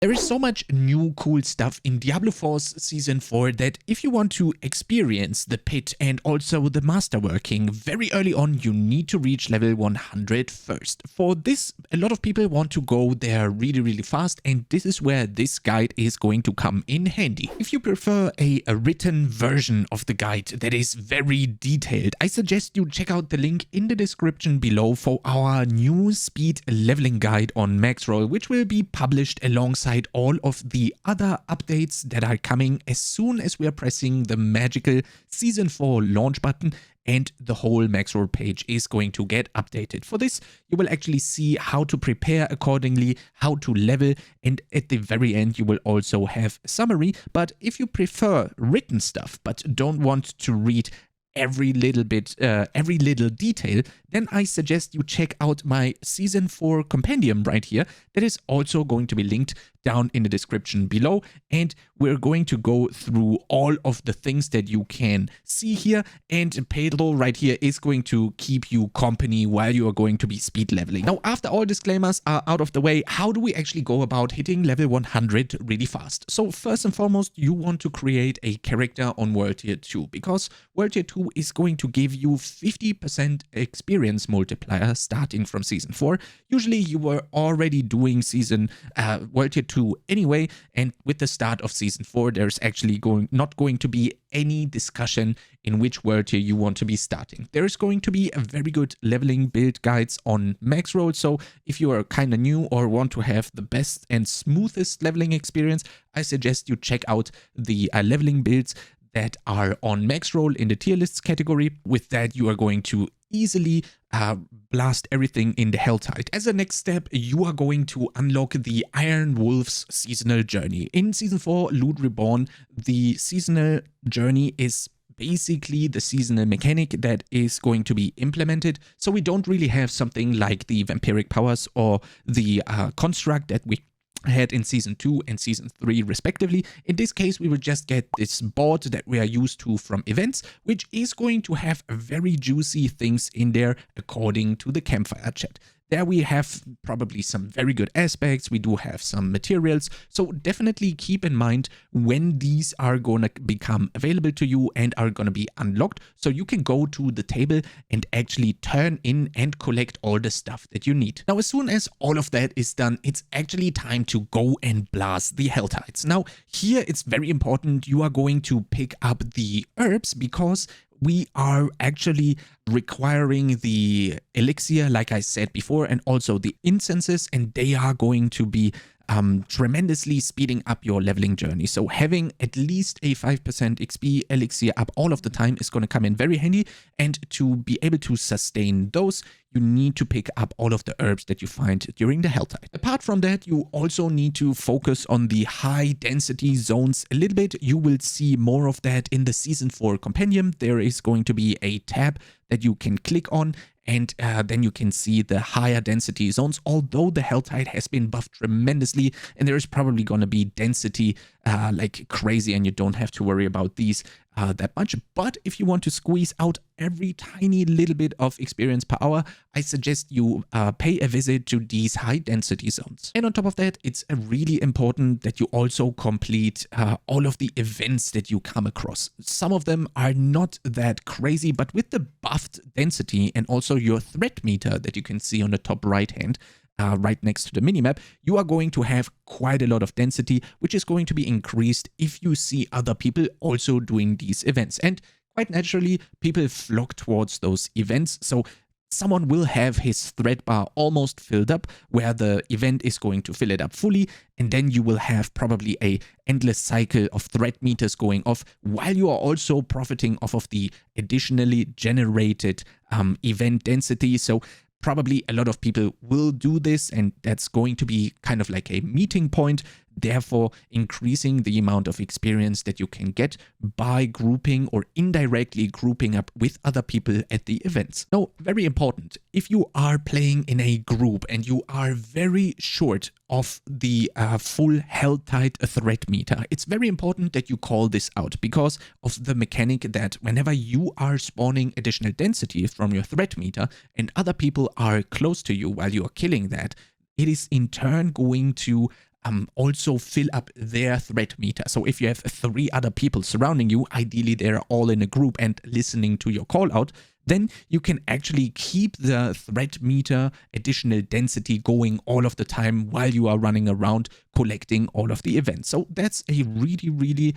There is so much new cool stuff in Diablo 4's Season 4 that if you want to experience the pit and also the masterworking very early on, you need to reach level 100 first. For this, a lot of people want to go there really fast, and this is where this guide is going to come in handy. If you prefer a written version of the guide that is very detailed, I suggest you check out the link in the description below for our new speed leveling guide on Maxroll, which will be published alongside all of the other updates that are coming as soon as we are pressing the magical Season 4 launch button, and the whole Maxroll page is going to get updated. For this, you will actually see how to prepare accordingly, how to level, and at the very end you will also have a summary. But if you prefer written stuff but don't want to read every little bit, every little detail, then I suggest you check out my Season 4 compendium right here. That is also going to be linked down in the description below, and we're going to go through all of the things that you can see here, and Pedro right here is going to keep you company while you are going to be speed leveling. Now, after all disclaimers are out of the way, how do we actually go about hitting level 100 really fast? So first and foremost, you want to create a character on World Tier 2, because World Tier 2 is going to give you 50% experience multiplier starting from Season 4. Usually you were already doing World Tier 2 anyway, and with the start of Season 4, there's actually not going to be any discussion in which world tier you want to be starting. There is going to be a very good leveling build guides on Maxroll, so if you are kind of new or want to have the best and smoothest leveling experience, I suggest you check out the leveling builds that are on Maxroll in the tier lists category. With that, you are going to easily blast everything in the Helltide. As a next step, you are going to unlock the Iron Wolf's seasonal journey. In Season 4, Loot Reborn, the seasonal journey is basically the seasonal mechanic that is going to be implemented. So we don't really have something like the vampiric powers or the construct that we had in Season 2 and Season 3 respectively. In this case, we will just get this board that we are used to from events, which is going to have very juicy things in there according to the campfire chat. There we have probably some very good aspects. We do have some materials. So definitely keep in mind when these are going to become available to you and are going to be unlocked. So you can go to the table and actually turn in and collect all the stuff that you need. Now, as soon as all of that is done, it's actually time to go and blast the Helltides. Now, here it's very important you are going to pick up the herbs, because we are actually requiring the elixir, like I said before, and also the incenses, and they are going to be tremendously speeding up your leveling journey. So having at least a 5% XP elixir up all of the time is going to come in very handy, and to be able to sustain those, you need to pick up all of the herbs that you find during the Helltide. Apart from that, you also need to focus on the high density zones a little bit. You will see more of that in the Season 4 compendium. There is going to be a tab that you can click on, and then you can see the higher density zones. Although the Helltide has been buffed tremendously, and there is probably going to be density like crazy, and you don't have to worry about these that much. But if you want to squeeze out every tiny little bit of experience per hour, I suggest you pay a visit to these high density zones. And on top of that, it's really important that you also complete all of the events that you come across. Some of them are not that crazy, but with the buffed density and also your threat meter that you can see on the top right hand, right next to the minimap, you are going to have quite a lot of density, which is going to be increased if you see other people also doing these events. And quite naturally, people flock towards those events. So someone will have his threat bar almost filled up, where the event is going to fill it up fully, and then you will have probably a endless cycle of threat meters going off, while you are also profiting off of the additionally generated event density. So probably a lot of people will do this, and that's going to be kind of like a meeting point, therefore increasing the amount of experience that you can get by grouping or indirectly grouping up with other people at the events. Now, very important, if you are playing in a group and you are very short of the full Helltide threat meter, it's very important that you call this out, because of the mechanic that whenever you are spawning additional density from your threat meter and other people are close to you while you are killing that, it is in turn going to also fill up their threat meter. So if you have 3 other people surrounding you, ideally they're all in a group and listening to your call out, then you can actually keep the threat meter additional density going all of the time while you are running around collecting all of the events. So that's a really, really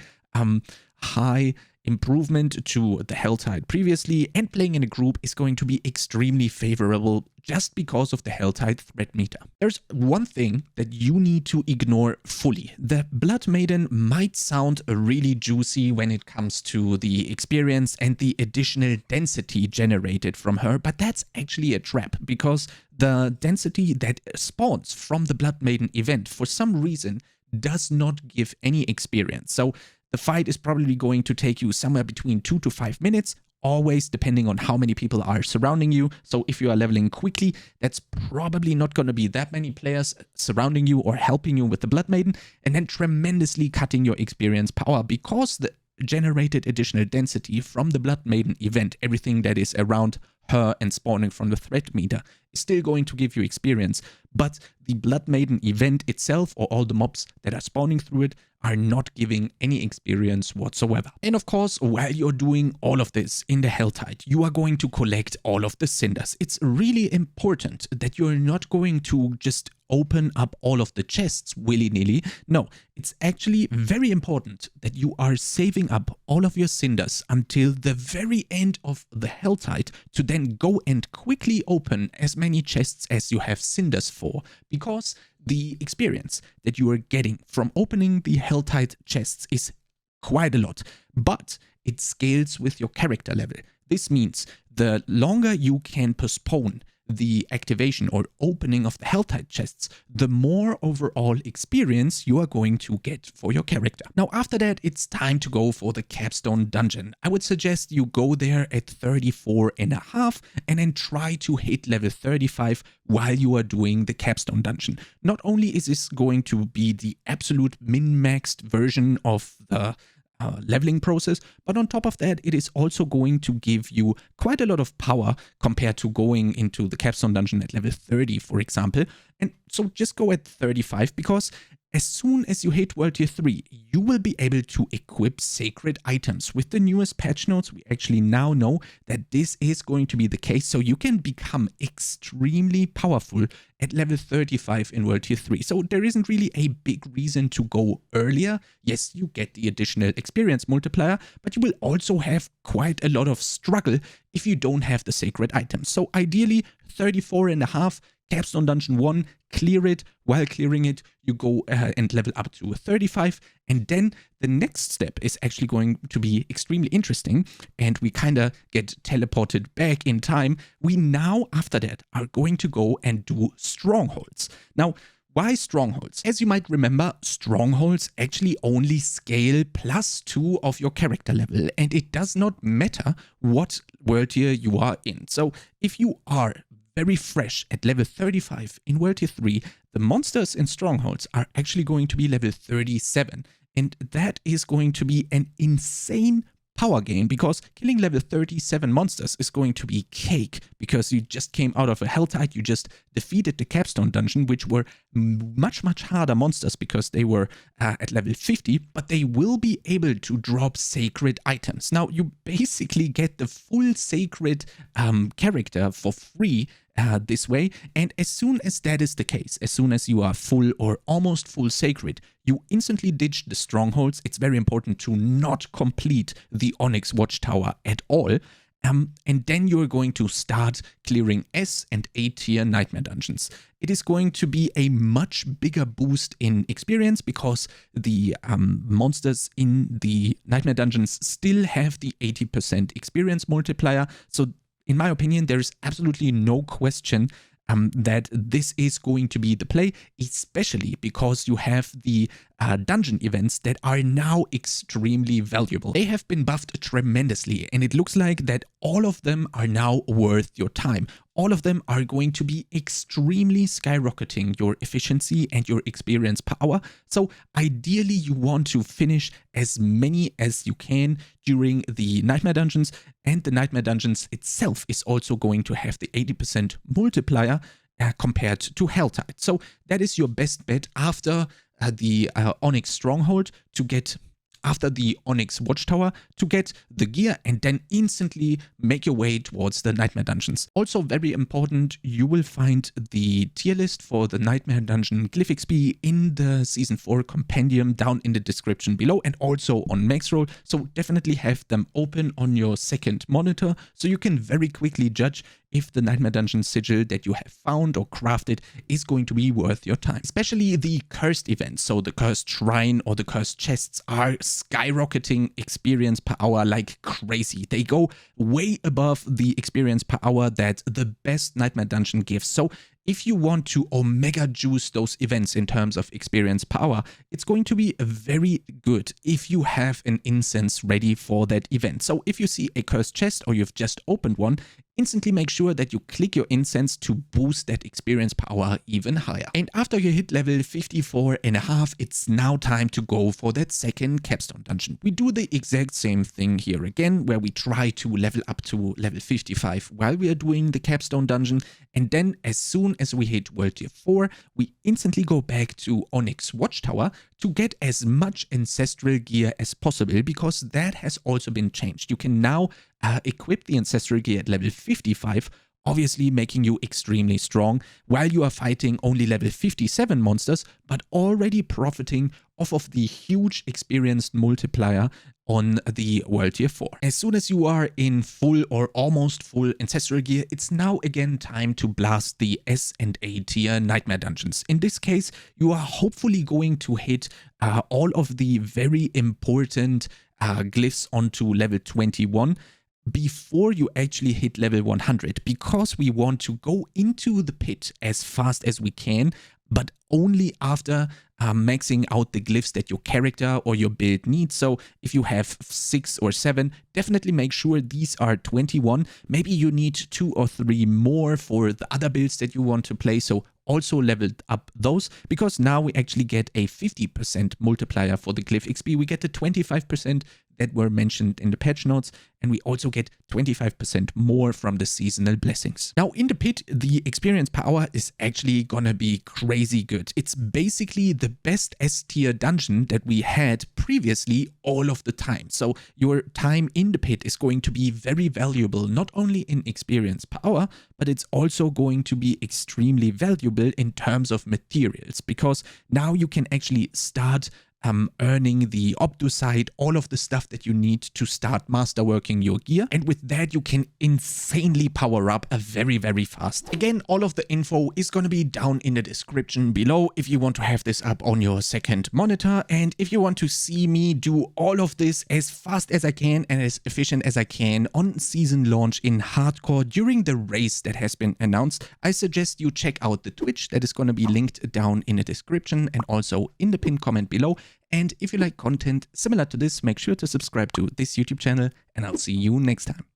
high improvement to the Helltide previously, and playing in a group is going to be extremely favorable just because of the Helltide threat meter. There's one thing that you need to ignore fully. The Blood Maiden might sound really juicy when it comes to the experience and the additional density generated from her, but that's actually a trap, because the density that spawns from the Blood Maiden event for some reason does not give any experience. So the fight is probably going to take you somewhere between 2 to 5 minutes, always depending on how many people are surrounding you. So if you are leveling quickly, that's probably not going to be that many players surrounding you or helping you with the Blood Maiden, and then tremendously cutting your experience power, because the generated additional density from the Blood Maiden event, everything that is around her and spawning from the threat meter, is still going to give you experience, but the Blood Maiden event itself, or all the mobs that are spawning through it, are not giving any experience whatsoever. And of course, while you're doing all of this in the Helltide, you are going to collect all of the cinders. It's really important that you're not going to just open up all of the chests willy-nilly. No, it's actually very important that you are saving up all of your cinders until the very end of the Helltide to then go and quickly open as many chests as you have cinders for, because the experience that you are getting from opening the Helltide chests is quite a lot, but it scales with your character level. This means the longer you can postpone the activation or opening of the Helltide chests, the more overall experience you are going to get for your character. Now, after that, it's time to go for the Capstone Dungeon. I would suggest you go there at 34.5 and then try to hit level 35 while you are doing the Capstone Dungeon. Not only is this going to be the absolute min-maxed version of the leveling process, but on top of that, it is also going to give you quite a lot of power compared to going into the Capstone Dungeon at level 30, for example. And so just go at 35, because as soon as you hit World Tier 3, you will be able to equip sacred items. With the newest patch notes, we actually now know that this is going to be the case, so you can become extremely powerful at level 35 in World Tier 3. So there isn't really a big reason to go earlier. Yes, you get the additional experience multiplier, but you will also have quite a lot of struggle if you don't have the sacred items. So ideally, 34.5, Capstone Dungeon 1, clear it. While clearing it, you go and level up to 35, and then the next step is actually going to be extremely interesting, and we kind of get teleported back in time. We now, after that, are going to go and do Strongholds. Now, why Strongholds? As you might remember, Strongholds actually only scale +2 of your character level, and it does not matter what world tier you are in. So if you are very fresh at level 35 in World Tier 3, the monsters in Strongholds are actually going to be level 37. And that is going to be an insane power gain, because killing level 37 monsters is going to be cake, because you just came out of a Helltide, you just defeated the Capstone Dungeon, which were much harder monsters because they were at level 50, but they will be able to drop sacred items. Now, you basically get the full sacred character for free this way, and as soon as that is the case, as soon as you are full or almost full sacred, you instantly ditch the Strongholds. It's very important to not complete the Onyx Watchtower at all, and then you're going to start clearing S and A tier Nightmare Dungeons. It is going to be a much bigger boost in experience, because the monsters in the Nightmare Dungeons still have the 80% experience multiplier. So in my opinion, there is absolutely no question that this is going to be the play, especially because you have the dungeon events that are now extremely valuable. They have been buffed tremendously, and it looks like that all of them are now worth your time. All of them are going to be extremely skyrocketing your efficiency and your experience power. So ideally, you want to finish as many as you can during the Nightmare Dungeons, and the Nightmare Dungeons itself is also going to have the 80% multiplier compared to Helltide. So that is your best bet after the Onyx Stronghold to get after the Onyx Watchtower to get the gear and then instantly make your way towards the Nightmare Dungeons. Also very important, you will find the tier list for the Nightmare Dungeon Glyph XP in the Season 4 compendium down in the description below and also on Maxroll, so definitely have them open on your second monitor so you can very quickly judge if the Nightmare Dungeon sigil that you have found or crafted is going to be worth your time. Especially the cursed events, so the cursed shrine or the cursed chests are skyrocketing experience per hour like crazy. They go way above the experience per hour that the best Nightmare Dungeon gives. So if you want to omega juice those events in terms of experience per hour, it's going to be very good if you have an incense ready for that event. So if you see a cursed chest or you've just opened one, instantly make sure that you click your incense to boost that experience per hour even higher. And after you hit level 54.5, it's now time to go for that second Capstone Dungeon. We do the exact same thing here again, where we try to level up to level 55 while we are doing the Capstone Dungeon. And then as soon as we hit World Tier 4, we instantly go back to Onyx Watchtower to get as much ancestral gear as possible, because that has also been changed. You can now equip the ancestral gear at level 55, obviously making you extremely strong while you are fighting only level 57 monsters, but already profiting off of the huge experience multiplier on the World Tier 4. As soon as you are in full or almost full ancestral gear, it's now again time to blast the S and A tier Nightmare Dungeons. In this case, you are hopefully going to hit all of the very important glyphs onto level 21 before you actually hit level 100, because we want to go into the pit as fast as we can, but only after maxing out the glyphs that your character or your build needs. So if you have 6 or 7, definitely make sure these are 21. Maybe you need 2 or 3 more for the other builds that you want to play, so also leveled up those, because now we actually get a 50% multiplier for the Glyph XP. We get the 25% that were mentioned in the patch notes, and we also get 25% more from the seasonal blessings. Now in the pit, the experience per hour is actually gonna be crazy good. It's basically the best S tier dungeon that we had previously all of the time. So your time in the pit is going to be very valuable, not only in experience per hour, but it's also going to be extremely valuable in terms of materials, because now you can actually start earning the Obdusite, all of the stuff that you need to start masterworking your gear. And with that, you can insanely power up very, very fast. Again, all of the info is going to be down in the description below if you want to have this up on your second monitor. And if you want to see me do all of this as fast as I can and as efficient as I can on season launch in hardcore during the race that has been announced, I suggest you check out the Twitch that is going to be linked down in the description and also in the pinned comment below. And if you like content similar to this, make sure to subscribe to this YouTube channel, and I'll see you next time.